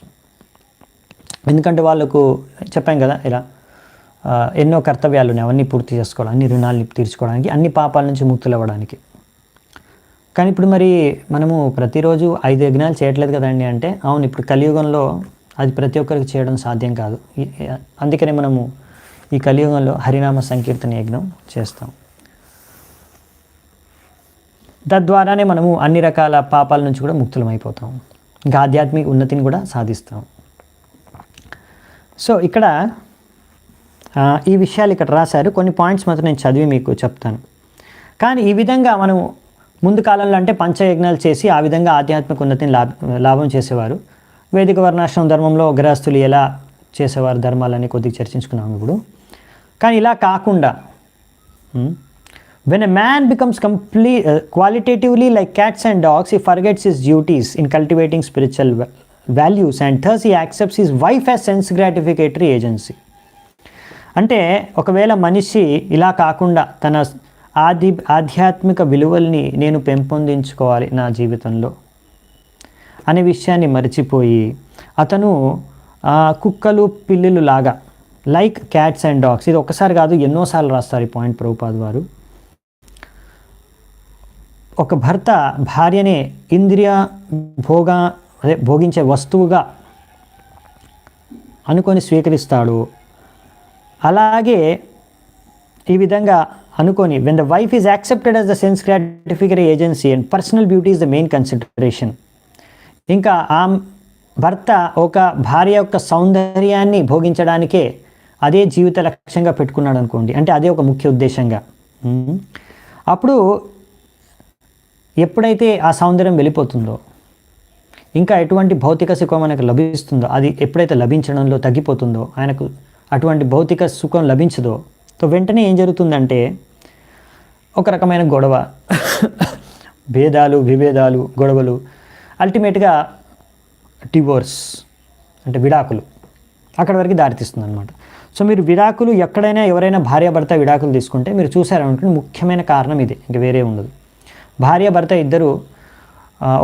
ఎందుకంటే వాళ్ళకు చెప్పాం కదా ఇలా ఎన్నో కర్తవ్యాలు ఉన్నాయి, అవన్నీ పూర్తి చేసుకోవడం, అన్ని రుణాలని తీర్చుకోవడానికి, అన్ని పాపాల నుంచి ముక్తులు అవ్వడానికి. కానీ ఇప్పుడు మరి మనము ప్రతిరోజు 5 యజ్ఞాలు చేయట్లేదు కదండి అంటే, అవును, ఇప్పుడు కలియుగంలో అది ప్రతి ఒక్కరికి చేయడం సాధ్యం కాదు. అందుకనే మనము ఈ కలియుగంలో హరినామ సంకీర్తన యజ్ఞం చేస్తాం. తద్వారానే మనము అన్ని రకాల పాపాల నుంచి కూడా ముక్తులం అయిపోతాం, ఇంకా ఆధ్యాత్మిక ఉన్నతిని కూడా సాధిస్తాం. సో ఇక్కడ ఈ విషయాలు ఇక్కడ రాశారు. కొన్ని పాయింట్స్ మాత్రం నేను చదివి మీకు చెప్తాను. కానీ ఈ విధంగా మనం ముందు కాలంలో అంటే పంచయజ్ఞాలు చేసి ఆ విధంగా ఆధ్యాత్మిక ఉన్నతిని లాభం చేసేవారు. వేదిక వర్ణాశ్రమ ధర్మంలో గృహస్థులు ఎలా చేసేవారు ధర్మాలని కొద్దిగా చర్చించుకున్నాము ఇప్పుడు. కానీ ఇలా కాకుండా when a man becomes qualitatively like cats and dogs, he forgets his duties in cultivating spiritual values and thus he accepts his wife as sense gratificatory agency. అంటే ఒకవేళ మనిషి ఇలా కాకుండా తన ఆధ్యాత్మిక విలువల్ని నేను పెంపొందించుకోవాలి నా జీవితంలో అనే విషయాన్ని మర్చిపోయి అతను కుక్కలు పిల్లులు లాగా లైక్ క్యాట్స్ అండ్ డాగ్స్, ఇది ఒక్కసారి కాదు ఎన్నోసార్లు రాస్తారు ఈ పాయింట్ ప్రభుపాద వారు. ఒక భర్త భార్యనే ఇంద్రియ భోగించే వస్తువుగా అనుకొని స్వీకరిస్తాడు. అలాగే ఈ విధంగా అనుకొని when the wife is accepted as the sense gratificatory agency and personal beauty is the main consideration, ఇంకా ఆ భర్త ఒక భార్య యొక్క సౌందర్యాన్ని భోగించడానికే అదే జీవిత లక్ష్యంగా పెట్టుకున్నాడు అనుకోండి, అంటే అదే ఒక ముఖ్య ఉద్దేశంగా, అప్పుడు ఎప్పుడైతే ఆ సౌందర్యం వెళ్ళిపోతుందో, ఇంకా ఎటువంటి భౌతిక సుఖం మనకు లభిస్తుందో, అది ఎప్పుడైతే లభించడంలో తగ్గిపోతుందో, ఆయనకు అటువంటి భౌతిక సుఖం లభించదో, సో వెంటనే ఏం జరుగుతుందంటే ఒక రకమైన గొడవ, భేదాలు, విభేదాలు, గొడవలు, అల్టిమేట్గా డివోర్స్ అంటే విడాకులు అక్కడి వరకు దారితీస్తుంది అనమాట. సో మీరు విడాకులు ఎక్కడైనా ఎవరైనా భార్యాభర్త విడాకులు తీసుకుంటే మీరు చూసారనుకుంటే ముఖ్యమైన కారణం ఇదే, ఇంక వేరే ఉండదు. భార్యాభర్త ఇద్దరు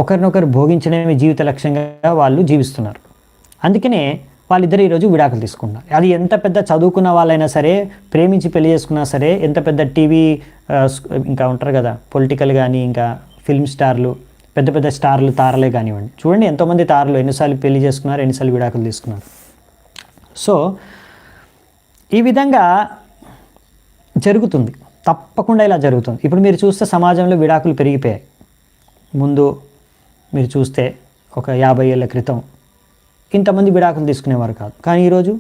ఒకరినొకరు భోగించడమే జీవిత లక్ష్యంగా వాళ్ళు జీవిస్తున్నారు. అందుకనే వాళ్ళిద్దరు ఈరోజు విడాకులు తీసుకున్నారు. అది ఎంత పెద్ద చదువుకున్న వాళ్ళైనా సరే, ప్రేమించి పెళ్లి చేసుకున్నా సరే, ఎంత పెద్ద టీవీ ఇంకా ఉంటారు కదా పొలిటికల్ కానీ ఇంకా ఫిల్మ్ స్టార్లు, పెద్ద పెద్ద స్టార్లు, తారలే కానివ్వండి, చూడండి ఎంతోమంది తారలు ఎన్నిసార్లు పెళ్లి చేసుకున్నారు, ఎన్నిసార్లు విడాకులు తీసుకున్నారు. సో ఈ విధంగా జరుగుతుంది, తప్పకుండా ఇలా జరుగుతుంది. ఇప్పుడు మీరు చూస్తే సమాజంలో విడాకులు పెరిగిపోయాయి. ముందు మీరు చూస్తే ఒక 50 ఏళ్ళ క్రితం ఇంతమంది విడాకులు తీసుకునేవారు కాదు. కానీ ఈరోజు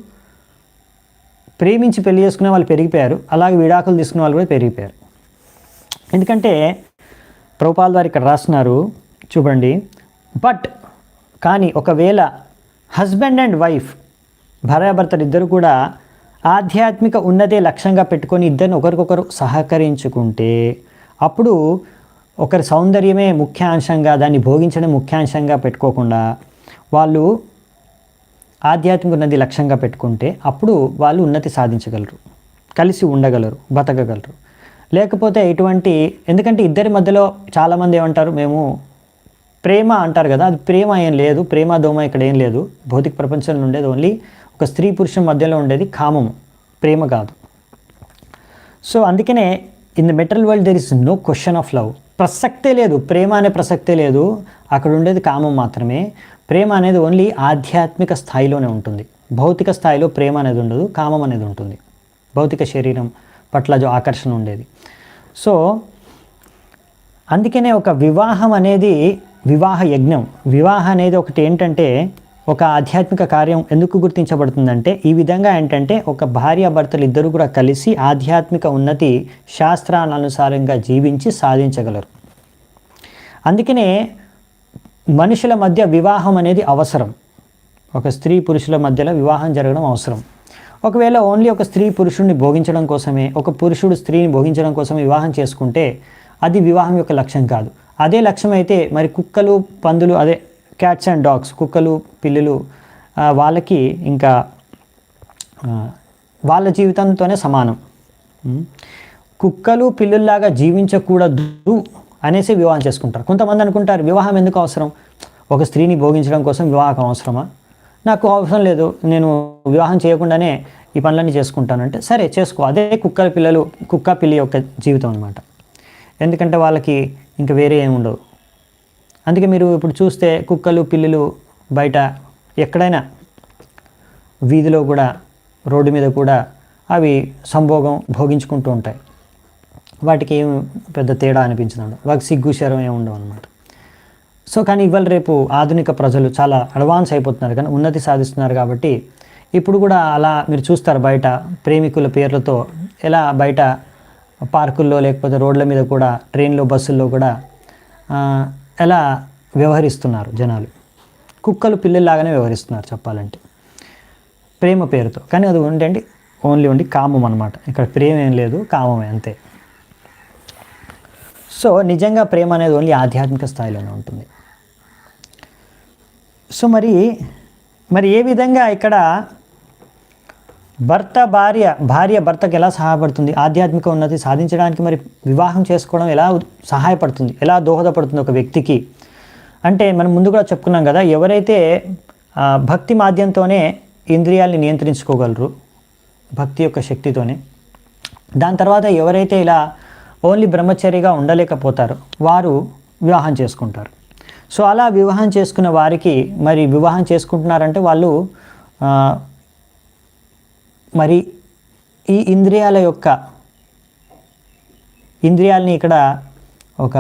ప్రేమించి పెళ్లి చేసుకునే వాళ్ళు పెరిగిపోయారు, అలాగే విడాకులు తీసుకునే వాళ్ళు కూడా పెరిగిపోయారు. ఎందుకంటే ప్రభుపాద వారు ఇక్కడ రాస్తున్నారు చూడండి, బట్ కానీ ఒకవేళ హస్బెండ్ అండ్ వైఫ్ భార్యాభర్తలు ఇద్దరు కూడా ఆధ్యాత్మిక ఉన్నతే లక్ష్యంగా పెట్టుకొని ఇద్దరిని ఒకరికొకరు సహకరించుకుంటే అప్పుడు ఒకరి సౌందర్యమే ముఖ్యాంశంగా, దాన్ని భోగించడం ముఖ్యాంశంగా పెట్టుకోకుండా వాళ్ళు ఆధ్యాత్మిక ఉన్నది లక్ష్యంగా పెట్టుకుంటే అప్పుడు వాళ్ళు ఉన్నతి సాధించగలరు, కలిసి ఉండగలరు, బతకగలరు. లేకపోతే ఎందుకంటే ఇద్దరి మధ్యలో చాలామంది ఏమంటారు, మేము ప్రేమ అంటారు కదా, అది ప్రేమ ఏం లేదు, ప్రేమ దోమ ఇక్కడ ఏం లేదు. భౌతిక ప్రపంచంలో ఉండేది ఓన్లీ ఒక స్త్రీ పురుషుల మధ్యలో ఉండేది కామము, ప్రేమ కాదు. సో అందుకనే in the material world there is no question of love. ప్రసక్తే లేదు, ప్రేమ అనే ప్రసక్తే లేదు. అక్కడ ఉండేది కామం మాత్రమే. ప్రేమ అనేది ఓన్లీ ఆధ్యాత్మిక స్థాయిలోనే ఉంటుంది. భౌతిక స్థాయిలో ప్రేమ అనేది ఉండదు, కామం అనేది ఉంటుంది. భౌతిక శరీరం పట్ల జో ఆకర్షణ ఉండేది. సో అందుకనే ఒక వివాహం అనేది వివాహ యజ్ఞం. వివాహం అనేది ఒకటి ఏంటంటే ఒక ఆధ్యాత్మిక కార్యం ఎందుకు గుర్తించబడుతుందంటే ఈ విధంగా ఏంటంటే ఒక భార్యాభర్తలు ఇద్దరు కూడా కలిసి ఆధ్యాత్మిక ఉన్నతి శాస్త్రానుసారంగా జీవించి సాధించగలరు. అందుకనే మనుషుల మధ్య వివాహం అనేది అవసరం. ఒక స్త్రీ పురుషుల మధ్యలో వివాహం జరగడం అవసరం. ఒకవేళ ఓన్లీ ఒక స్త్రీ పురుషుడిని భోగించడం కోసమే, ఒక పురుషుడు స్త్రీని భోగించడం కోసమే వివాహం చేసుకుంటే అది వివాహం యొక్క లక్ష్యం కాదు. అదే లక్ష్యం అయితే మరి కుక్కలు పందులు, అదే క్యాట్స్ అండ్ డాగ్స్, కుక్కలు పిల్లులు, వాళ్ళకి ఇంకా వాళ్ళ జీవితంతోనే సమానం. కుక్కలు పిల్లుల్లాగా జీవించకూడదు అనేసి వివాహం చేసుకుంటారు. కొంతమంది అనుకుంటారు వివాహం ఎందుకు అవసరం, ఒక స్త్రీని భోగించడం కోసం వివాహం అవసరమా, నాకు అవసరం లేదు, నేను వివాహం చేయకుండానే ఈ పనులన్నీ చేసుకుంటానంటే సరే చేసుకో. అదే కుక్క పిల్లి యొక్క జీవితం అనమాట. ఎందుకంటే వాళ్ళకి ఇంకా వేరే ఏమి ఉండవు. అందుకే మీరు ఇప్పుడు చూస్తే కుక్కలు పిల్లులు బయట ఎక్కడైనా వీధిలో కూడా రోడ్డు మీద కూడా అవి భోగించుకుంటూ ఉంటాయి. వాటికి ఏం పెద్ద తేడా అనిపించదు, వాటికి సిగ్గు శరం ఏమి ఉండవు అనమాట. సో కానీ ఇవాళ రేపు ఆధునిక ప్రజలు చాలా అడ్వాన్స్ అయిపోతున్నారు, కానీ ఉన్నతి సాధిస్తున్నారు. కాబట్టి ఇప్పుడు కూడా అలా మీరు చూస్తారు బయట ప్రేమికుల పేర్లతో ఎలా బయట పార్కుల్లో లేకపోతే రోడ్ల మీద కూడా ట్రైన్లో బస్సుల్లో కూడా ఎలా వ్యవహరిస్తున్నారు జనాలు. కుక్కలు పిల్లల్లాగానే వ్యవహరిస్తున్నారు చెప్పాలంటే ప్రేమ పేరుతో. కానీ అది ఓన్లీ కామం అనమాట. ఇక్కడ ప్రేమ ఏం లేదు, కామమే అంతే. సో నిజంగా ప్రేమ అనేది ఓన్లీ ఆధ్యాత్మిక స్థాయిలోనే ఉంటుంది. సో మరి ఏ విధంగా ఇక్కడ భార్య భర్తకు ఎలా సహాయపడుతుంది, ఆధ్యాత్మిక ఉన్నతి సాధించడానికి మరి వివాహం చేసుకోవడం ఎలా సహాయపడుతుంది, ఎలా దోహదపడుతుంది ఒక వ్యక్తికి అంటే మనం ముందు కూడా చెప్పుకున్నాం కదా, ఎవరైతే భక్తి మాధ్యంతోనే ఇంద్రియాల్ని నియంత్రించుకోగలరు, భక్తి యొక్క శక్తితోనే, దాని తర్వాత ఎవరైతే ఇలా ఓన్లీ బ్రహ్మచర్యగా ఉండలేకపోతారో వారు వివాహం చేసుకుంటారు. సో అలా వివాహం చేసుకున్న వారికి మరి వివాహం చేసుకుంటున్నారంటే వాళ్ళు మరి ఈ ఇంద్రియాలని ఇక్కడ ఒక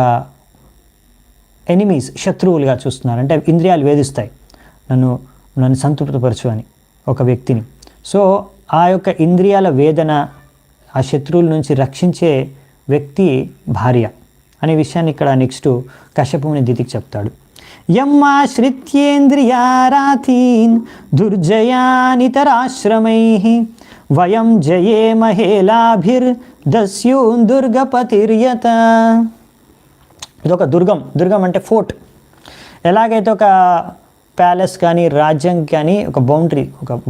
ఎనిమీస్, శత్రువులుగా చూస్తున్నారు. అంటే ఇంద్రియాలు వేధిస్తాయి, నన్ను సంతృప్తిపరచు అని ఒక వ్యక్తిని. సో ఆ యొక్క ఇంద్రియాల వేదన, ఆ శత్రువుల నుంచి రక్షించే వ్యక్తి భార్య అనే విషయాన్ని ఇక్కడ నెక్స్ట్ కశ్యపుని దితికి చెప్తాడు. యమ్మాశ్రిత్యేంద్రియారాథీన్ దుర్జయానితరాశ్రమైః వయం జయే మహేలాభిర్ దస్యూన్ దుర్గపతిర్యత. ఇదొక దుర్గం అంటే ఫోర్ట్. ఎలాగైతే ఒక ప్యాలెస్ కానీ రాజ్యం కానీ ఒక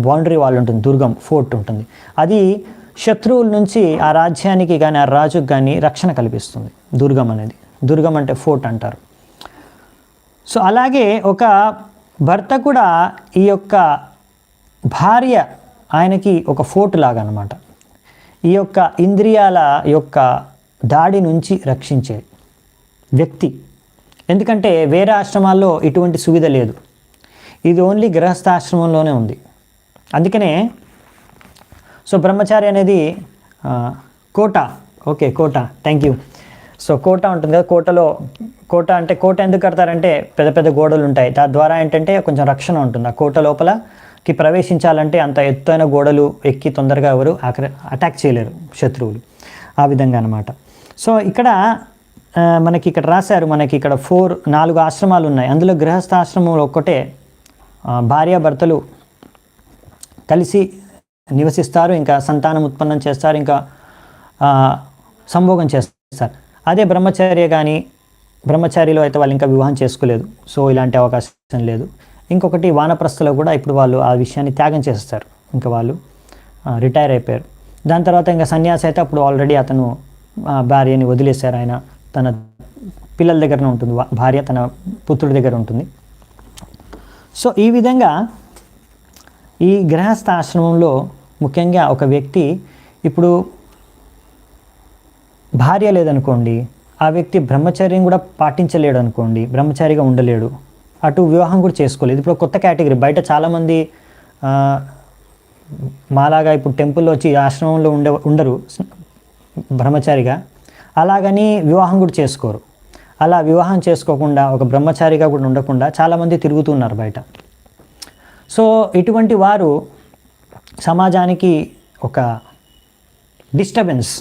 బౌండరీ వాల్ ఉంటుంది, దుర్గం ఫోర్ట్ ఉంటుంది. అది శత్రువుల నుంచి ఆ రాజ్యానికి కానీ ఆ రాజుకు కానీ రక్షణ కల్పిస్తుంది దుర్గం అనేది. దుర్గం అంటే ఫోర్ట్ అంటారు. సో అలాగే ఒక భర్త కూడా ఈ యొక్క భార్య ఆయనకి ఒక ఫోర్ట్ లాగా అనమాట. ఈ యొక్క ఇంద్రియాల యొక్క దాడి నుంచి రక్షించే వ్యక్తి. ఎందుకంటే వేరే ఆశ్రమాల్లో ఇటువంటి సువిధ లేదు, ఇది ఓన్లీ గృహస్థాశ్రమంలోనే ఉంది. అందుకనే సో బ్రహ్మచారి అనేది కోట థ్యాంక్ యూ. సో కోట ఉంటుంది కదా, కోట అంటే కోట ఎందుకు కడతారంటే పెద్ద పెద్ద గోడలు ఉంటాయి, దాని ద్వారా ఏంటంటే కొంచెం రక్షణ ఉంటుంది. ఆ కోట లోపలకి ప్రవేశించాలంటే అంత ఎత్తైన గోడలు ఎక్కి తొందరగా ఎవరు అటాక్ చేయలేరు శత్రువులు, ఆ విధంగా అనమాట. సో ఇక్కడ మనకి ఇక్కడ రాశారు, మనకి ఇక్కడ 4 ఆశ్రమాలు ఉన్నాయి. అందులో గృహస్థాశ్రమంలో ఒక్కటే భార్యాభర్తలు కలిసి నివసిస్తారు, ఇంకా సంతానం ఉత్పన్నం చేస్తారు, ఇంకా సంభోగం చేస్తారు. అదే బ్రహ్మచర్య కానీ బ్రహ్మచారిలో అయితే వాళ్ళు ఇంకా వివాహం చేసుకోలేదు, సో ఇలాంటి అవకాశం లేదు. ఇంకొకటి వానప్రస్థలో కూడా ఇప్పుడు వాళ్ళు ఆ విషయాన్ని త్యాగం చేస్తారు, ఇంకా వాళ్ళు రిటైర్ అయిపోయారు. దాని తర్వాత ఇంకా సన్యాసి అయితే అప్పుడు ఆల్రెడీ అతను భార్యని వదిలేశారు, ఆయన తన పిల్లల దగ్గరనే ఉంటుంది, భార్య తన పుత్రుడి దగ్గర ఉంటుంది. సో ఈ విధంగా ఈ గృహస్థ ఆశ్రమంలో ముఖ్యంగా ఒక వ్యక్తి ఇప్పుడు భార్య లేదనుకోండి, ఆ వ్యక్తి బ్రహ్మచర్యం కూడా పాటించలేడు అనుకోండి, బ్రహ్మచారిగా ఉండలేడు, అటు వివాహం కూడా చేసుకోలేదు. ఇప్పుడు కొత్త కేటగిరీ, బయట చాలామంది మాలాగా ఇప్పుడు టెంపుల్లో వచ్చి ఆశ్రమంలో ఉండరు బ్రహ్మచారిగా, అలాగని వివాహం కూడా చేసుకోరు. అలా వివాహం చేసుకోకుండా ఒక బ్రహ్మచారిగా కూడా ఉండకుండా చాలామంది తిరుగుతున్నారు బయట. సో ఇటువంటి వారు సమాజానికి ఒక డిస్టర్బెన్స్,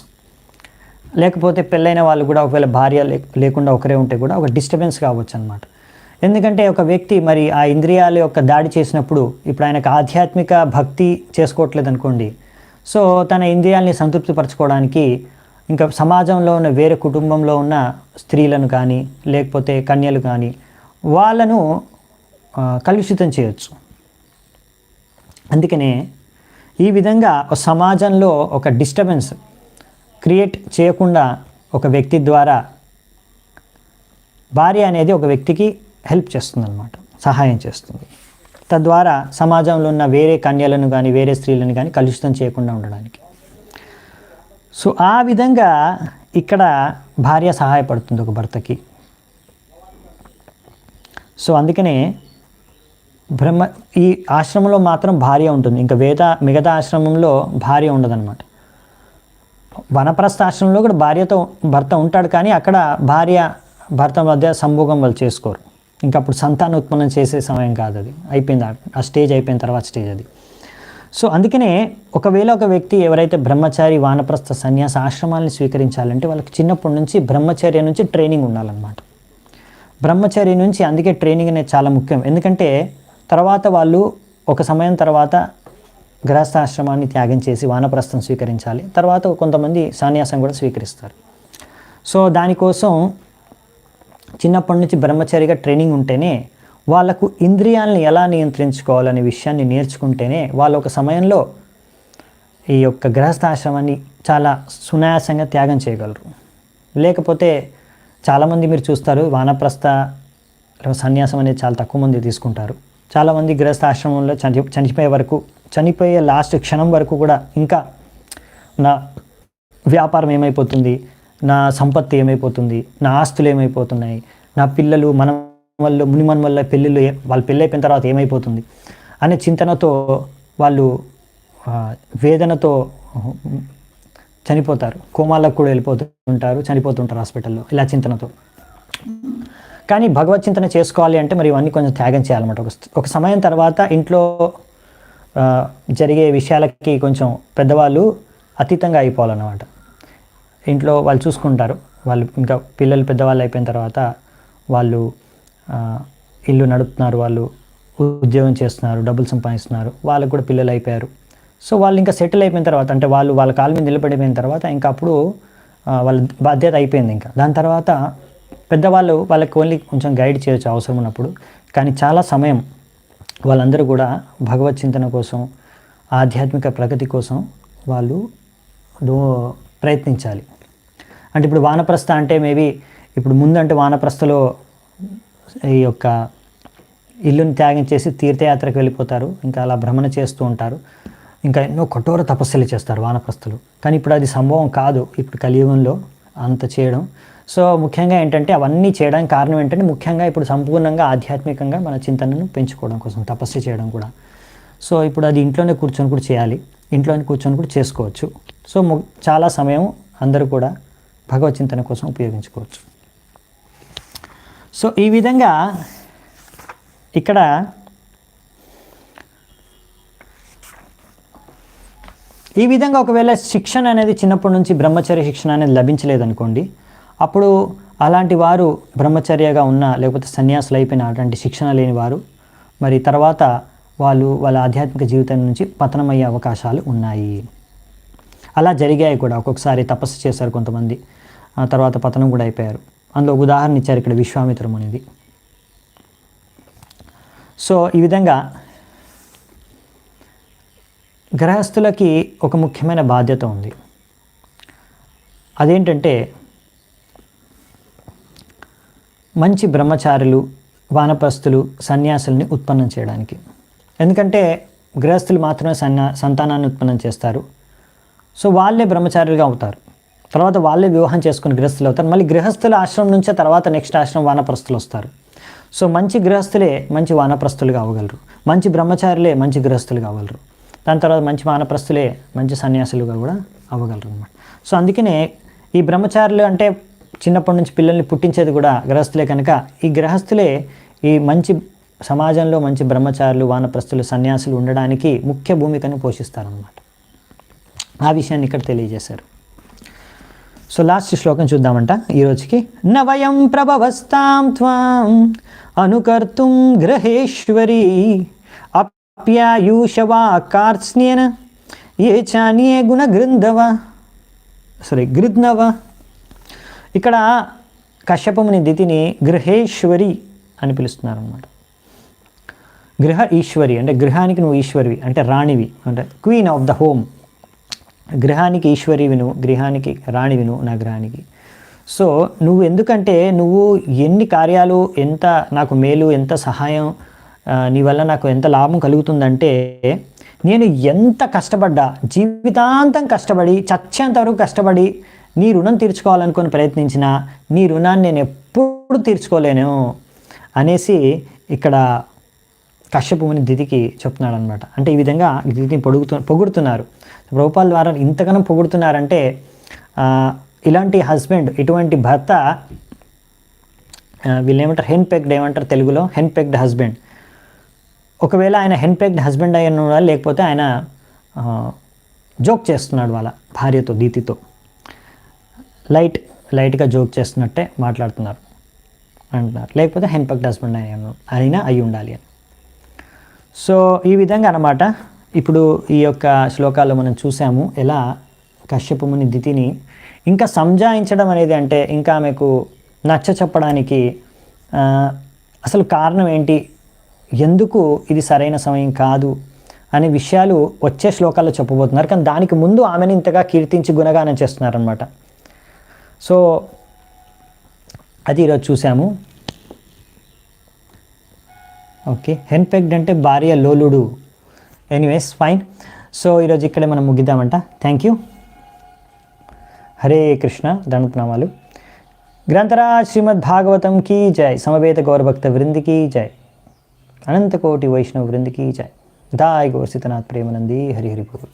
లేకపోతే పెళ్ళైన వాళ్ళు కూడా ఒకవేళ భార్య లేకుండా ఒకరే ఉంటే కూడా ఒక డిస్టర్బెన్స్ కావచ్చు అనమాట. ఎందుకంటే ఒక వ్యక్తి మరి ఆ ఇంద్రియాల యొక్క దాడి చేసినప్పుడు ఇప్పుడు ఆయనకు ఆధ్యాత్మిక భక్తి చేసుకోవట్లేదు అనుకోండి, సో తన ఇంద్రియాలని సంతృప్తిపరచుకోవడానికి ఇంకా సమాజంలో ఉన్న వేరే కుటుంబంలో ఉన్న స్త్రీలను కానీ లేకపోతే కన్యలు కానీ వాళ్ళను కలుషితం చేయొచ్చు. అందుకనే ఈ విధంగా సమాజంలో ఒక డిస్టర్బెన్స్ క్రియేట్ చేయకుండా ఒక వ్యక్తి ద్వారా భార్య అనేది ఒక వ్యక్తికి హెల్ప్ చేస్తుంది అన్నమాట, సహాయం చేస్తుంది. తద్వారా సమాజంలో ఉన్న వేరే కన్యలను కానీ వేరే స్త్రీలను కానీ కలుషితం చేయకుండా ఉండడానికి. సో ఆ విధంగా ఇక్కడ భార్య సహాయపడుతుంది ఒక భర్తకి. సో అందుకనే ఈ ఆశ్రమంలో మాత్రం భార్య ఉంటుంది, ఇంకా మిగతా ఆశ్రమంలో భార్య ఉండదన్నమాట. వనప్రస్థ ఆశ్రమంలో కూడా భర్త ఉంటాడు, కానీ అక్కడ భర్త మధ్య సంభోగం వాళ్ళు చేసుకోరు. ఇంకా అప్పుడు సంతాన ఉత్పన్నం చేసే సమయం కాదు, అది అయిపోయింది, ఆ స్టేజ్ అయిపోయిన తర్వాత స్టేజ్ అది. సో అందుకనే ఒకవేళ ఒక వ్యక్తి ఎవరైతే బ్రహ్మచారి వానప్రస్థ సన్యాస ఆశ్రమాలను స్వీకరించాలంటే వాళ్ళకి చిన్నప్పటి నుంచి బ్రహ్మచర్య నుంచి ట్రైనింగ్ ఉండాలన్నమాట. బ్రహ్మచర్య నుంచి అందుకే ట్రైనింగ్ అనేది చాలా ముఖ్యం. ఎందుకంటే తర్వాత వాళ్ళు ఒక సమయం తర్వాత గృహస్థాశ్రమాన్ని త్యాగం చేసి వానప్రస్థం స్వీకరించాలి, తర్వాత కొంతమంది సన్యాసం కూడా స్వీకరిస్తారు. సో దానికోసం చిన్నప్పటి నుంచి బ్రహ్మచారిగా ట్రైనింగ్ ఉంటేనే వాళ్ళకు ఇంద్రియాలను ఎలా నియంత్రించుకోవాలనే విషయాన్ని నేర్చుకుంటేనే వాళ్ళు ఒక సమయంలో ఈ యొక్క గృహస్థాశ్రమాన్ని చాలా సునాయాసంగా త్యాగం చేయగలరు. లేకపోతే చాలామంది మీరు చూస్తారు వానప్రస్థ సన్యాసం అనేది చాలా తక్కువ మంది తీసుకుంటారు. చాలామంది గృహస్థాశ్రమంలో చనిపోయే లాస్ట్ క్షణం వరకు కూడా ఇంకా నా వ్యాపారం ఏమైపోతుంది, నా సంపత్తి ఏమైపోతుంది, నా ఆస్తులు ఏమైపోతున్నాయి, నా పిల్లలు మునిమన్ వల్ల వాళ్ళు పెళ్ళి అయిపోయిన తర్వాత ఏమైపోతుంది అనే చింతనతో వాళ్ళు వేదనతో చనిపోతారు, కోమాలకు కూడా చనిపోతుంటారు హాస్పిటల్లో ఇలా చింతనతో. కానీ భగవత్ చింతన చేసుకోవాలి అంటే మరి ఇవన్నీ కొంచెం త్యాగం చేయాలన్నమాట. ఒక సమయం తర్వాత ఇంట్లో జరిగే విషయాలకి కొంచెం పెద్దవాళ్ళు అతీతంగా అయిపోవాలన్నమాట. ఇంట్లో వాళ్ళు చూసుకుంటారు, వాళ్ళు ఇంకా పిల్లలు పెద్దవాళ్ళు అయిపోయిన తర్వాత వాళ్ళు ఇల్లు నడుపుతున్నారు, వాళ్ళు ఉద్యోగం చేస్తున్నారు, డబ్బులు సంపాదిస్తున్నారు, వాళ్ళకు కూడా పిల్లలు అయిపోయారు. సో వాళ్ళు ఇంకా సెటిల్ అయిపోయిన తర్వాత అంటే వాళ్ళ కాళ్ళ మీద నిలబడిపోయిన తర్వాత ఇంకా అప్పుడు వాళ్ళ బాధ్యత అయిపోయింది. ఇంకా దాని తర్వాత పెద్దవాళ్ళు వాళ్ళకి ఓన్లీ కొంచెం గైడ్ చేయొచ్చు అవసరం ఉన్నప్పుడు, కానీ చాలా సమయం వాళ్ళందరూ కూడా భగవత్ చింతన కోసం ఆధ్యాత్మిక ప్రగతి కోసం వాళ్ళు ప్రయత్నించాలి. అంటే ఇప్పుడు వానప్రస్థ అంటే మేబీ ఇప్పుడు ముందంటే వానప్రస్థలో ఈ యొక్క ఇల్లుని త్యాగం చేసి తీర్థయాత్రకు వెళ్ళిపోతారు, ఇంకా అలా భ్రమణ చేస్తూ ఉంటారు, ఇంకా ఎన్నో కఠోర తపస్సులు చేస్తారు వానప్రస్థులు. కానీ ఇప్పుడు అది సంభవం కాదు ఇప్పుడు కలియుగంలో అంత చేయడం. సో ముఖ్యంగా ఏంటంటే అవన్నీ చేయడానికి కారణం ఏంటంటే ముఖ్యంగా ఇప్పుడు సంపూర్ణంగా ఆధ్యాత్మికంగా మన చింతనను పెంచుకోవడం కోసం తపస్సు చేయడం కూడా. సో ఇప్పుడు అది ఇంట్లోనే కూర్చొని కూడా చేయాలి, ఇంట్లోనే కూర్చొని కూడా చేసుకోవచ్చు. సో చాలా సమయం అందరూ కూడా భగవత్ చింతన కోసం ఉపయోగించుకోవచ్చు. సో ఈ విధంగా ఇక్కడ ఒకవేళ శిక్షణ అనేది చిన్నప్పటి నుంచి బ్రహ్మచర్య శిక్షణ అనేది లభించలేదనుకోండి, అప్పుడు అలాంటి వారు బ్రహ్మచర్యగా ఉన్న లేకపోతే సన్యాసులు అయిపోయిన అటువంటి శిక్షణ లేని వారు మరి తర్వాత వాళ్ళ ఆధ్యాత్మిక జీవితం నుంచి పతనమయ్యే అవకాశాలు ఉన్నాయి. అలా జరిగాయి కూడా. ఒక్కొక్కసారి తపస్సు చేశారు కొంతమంది, తర్వాత పతనం కూడా అయిపోయారు. అందులో ఉదాహరణ ఇచ్చారు ఇక్కడ విశ్వామిత్ర మునిది. సో ఈ విధంగా గృహస్థులకి ఒక ముఖ్యమైన బాధ్యత ఉంది. అదేంటంటే మంచి బ్రహ్మచారులు, వానప్రస్థులు, సన్యాసుల్ని ఉత్పన్నం చేయడానికి. ఎందుకంటే గృహస్థులు మాత్రమే సంతానాన్ని ఉత్పన్నం చేస్తారు. సో వాళ్ళే బ్రహ్మచారులుగా అవుతారు, తర్వాత వాళ్ళే వివాహం చేసుకుని గృహస్థులు అవుతారు. మళ్ళీ గృహస్థుల ఆశ్రమం నుంచే తర్వాత నెక్స్ట్ ఆశ్రమం వానప్రస్థులు వస్తారు. సో మంచి గృహస్థులే మంచి వానప్రస్థులుగా అవ్వగలరు, మంచి బ్రహ్మచారులే మంచి గృహస్థులుగా అవ్వగలరు, దాని తర్వాత మంచి వానప్రస్థులే మంచి సన్యాసులుగా కూడా అవ్వగలరు అన్నమాట. సో అందుకనే ఈ బ్రహ్మచారులు అంటే చిన్నప్పటి నుంచి పిల్లల్ని పుట్టించేది కూడా గృహస్థులే కనుక ఈ గృహస్థులే ఈ మంచి సమాజంలో మంచి బ్రహ్మచారులు, వానప్రస్థులు, సన్యాసులు ఉండడానికి ముఖ్య భూమికను పోషిస్తారన్నమాట. ఆ విషయాన్ని ఇక్కడ తెలియజేశారు. సో లాస్ట్ శ్లోకం చూద్దామంట ఈరోజుకి. నవయం ప్రభవస్తాం త్వాం అనుకర్తుం గ్రహేశ్వరీ అప్యాయూషవా కార్త్స్న్యేన ఏ చాన్యే గృధ్నవ. ఇక్కడ కశ్యపముని దితిని గృహేశ్వరి అని పిలుస్తున్నారు అన్నమాట. గృహ ఈశ్వరి అంటే గృహానికి నువ్వు ఈశ్వరివి, అంటే రాణివి, అంటే క్వీన్ ఆఫ్ ద హోమ్. గృహానికి ఈశ్వరివి నువ్వు, గృహానికి రాణివి నువ్వు, నా గృహానికి. సో నువ్వు ఎందుకంటే నువ్వు ఎన్ని కార్యాలు, ఎంత నాకు మేలు, ఎంత సహాయం, నీ వల్ల నాకు ఎంత లాభం కలుగుతుందంటే నేను ఎంత కష్టపడ్డా, జీవితాంతం కష్టపడి చచ్చేంత వరకు కష్టపడి నీ రుణం తీర్చుకోవాలనుకొని ప్రయత్నించినా నీ రుణాన్ని నేను ఎప్పుడు తీర్చుకోలేను అనేసి ఇక్కడ కశ్యపుని దితికి చెప్తున్నాడు అనమాట. అంటే ఈ విధంగా దితిని పొగుడుతున్నారు. ప్రభుపాల ద్వారా ఇంతగానో పొగుడుతున్నారంటే ఇలాంటి హస్బెండ్, ఇటువంటి భర్త, వీళ్ళు ఏమంటారు, హెన్ పెగ్డ్ ఏమంటారు తెలుగులో, హెన్ పెగ్డ్ హస్బెండ్. ఒకవేళ ఆయన హెన్ పెగ్డ్ హస్బెండ్ అయ్యి ఉన్నాడు, లేకపోతే ఆయన జోక్ చేస్తున్నాడు వాళ్ళ భార్యతో, దీతితో, లైట్గా జోక్ చేస్తున్నట్టే మాట్లాడుతున్నారు అంటున్నారు, లేకపోతే హెన్ పెగ్డ్ హస్బెండ్ అయినా అయి ఉండాలి అని. సో ఈ విధంగా అన్నమాట. ఇప్పుడు ఈ యొక్క శ్లోకాల్లో మనం చూసాము ఎలా కశ్యపముని దితిని ఇంకా సంజాయించడం అనేది, అంటే ఇంకా ఆమెకు నచ్చ చెప్పడానికి అసలు కారణం ఏంటి, ఎందుకు ఇది సరైన సమయం కాదు అనే విషయాలు వచ్చే శ్లోకాల్లో చెప్పబోతున్నారు. కానీ దానికి ముందు ఆమెను ఇంతగా కీర్తించి గుణగానం చేస్తున్నారనమాట. సో అది ఈరోజు చూసాము. ఓకే, హెన్ పెగ్డ్ అంటే భార్య లోలుడు. Anyways fine. సో ఈరోజు ఇక్కడే మనం ముగిద్దామంట. Thank you. హరే కృష్ణ. దండప్రణామాలు. గ్రంథరాజ్ శ్రీమద్ భాగవతం కీ జై. సమవేత గౌరభక్త వృందికి జై. అనంతకోటి వైష్ణవ వృందికి జై. దాయ్ గోర్సితనాథ్ ప్రేమనంది. హరి హరి బోల్.